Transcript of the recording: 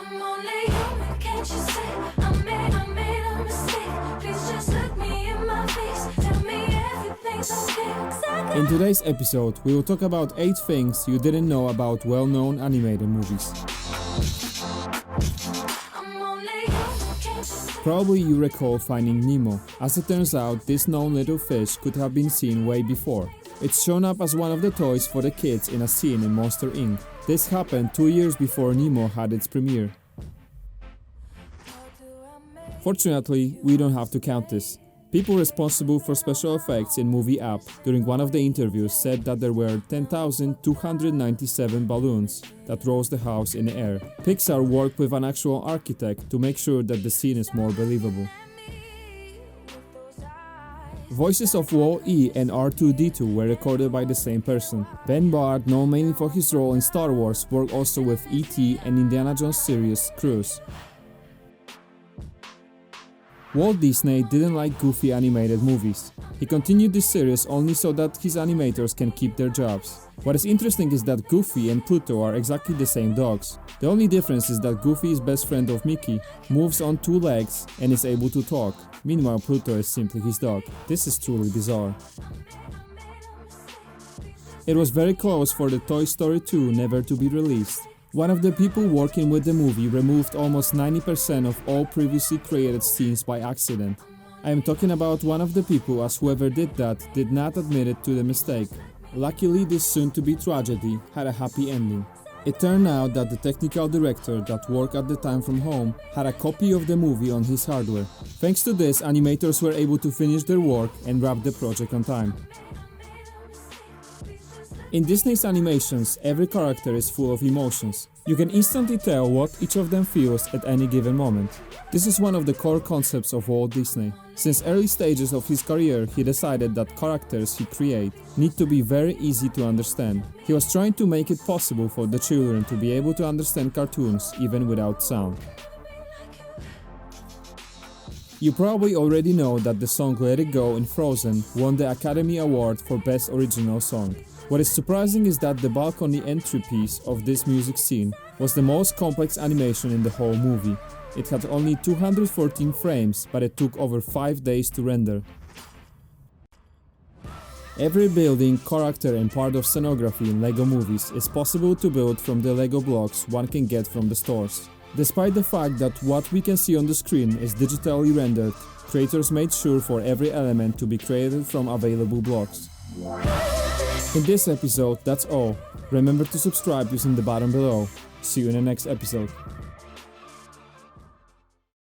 I'm only human, can't you see? I made a mistake. Please just look me in my face. Tell me everything's okay. 'Cause I got In today's episode, we will talk about 8 things you didn't know about well-known animated movies. I'm only human, can't you see? Probably you recall Finding Nemo. As it turns out, this known little fish could have been seen way before. It's shown up as one of the toys for the kids in a scene in Monster Inc. This happened 2 years before Nemo had its premiere. Fortunately, we don't have to count this. People responsible for special effects in Movie App during one of the interviews said that there were 10,297 balloons that rose the house in the air. Pixar worked with an actual architect to make sure that the scene is more believable. Voices of Wall-E and R2-D2 were recorded by the same person. Ben Bard, known mainly for his role in Star Wars, worked also with E.T. and Indiana Jones series Cruise. Walt Disney didn't like goofy animated movies. He continued this series only so that his animators can keep their jobs. What is interesting is that Goofy and Pluto are exactly the same dogs. The only difference is that Goofy is best friend of Mickey, moves on 2 legs, and is able to talk. Meanwhile, Pluto is simply his dog. This is truly bizarre. It was very close for the Toy Story 2 never to be released. One of the people working with the movie removed almost 90% of all previously created scenes by accident. I am talking about one of the people, as whoever did that did not admit it to the mistake. Luckily, this soon-to-be tragedy had a happy ending. It turned out that the technical director that worked at the time from home had a copy of the movie on his hardware. Thanks to this, animators were able to finish their work and wrap the project on time. In Disney's animations, every character is full of emotions. You can instantly tell what each of them feels at any given moment. This is one of the core concepts of Walt Disney. Since early stages of his career, he decided that characters he creates need to be very easy to understand. He was trying to make it possible for the children to be able to understand cartoons even without sound. You probably already know that the song Let It Go in Frozen won the Academy Award for Best Original Song. What is surprising is that the balcony entry piece of this music scene was the most complex animation in the whole movie. It had only 214 frames, but it took over 5 days to render. Every building, character and part of scenography in LEGO movies is possible to build from the LEGO blocks one can get from the stores. Despite the fact that what we can see on the screen is digitally rendered, creators made sure for every element to be created from available blocks. In this episode, that's all. Remember to subscribe using the button below. See you in the next episode.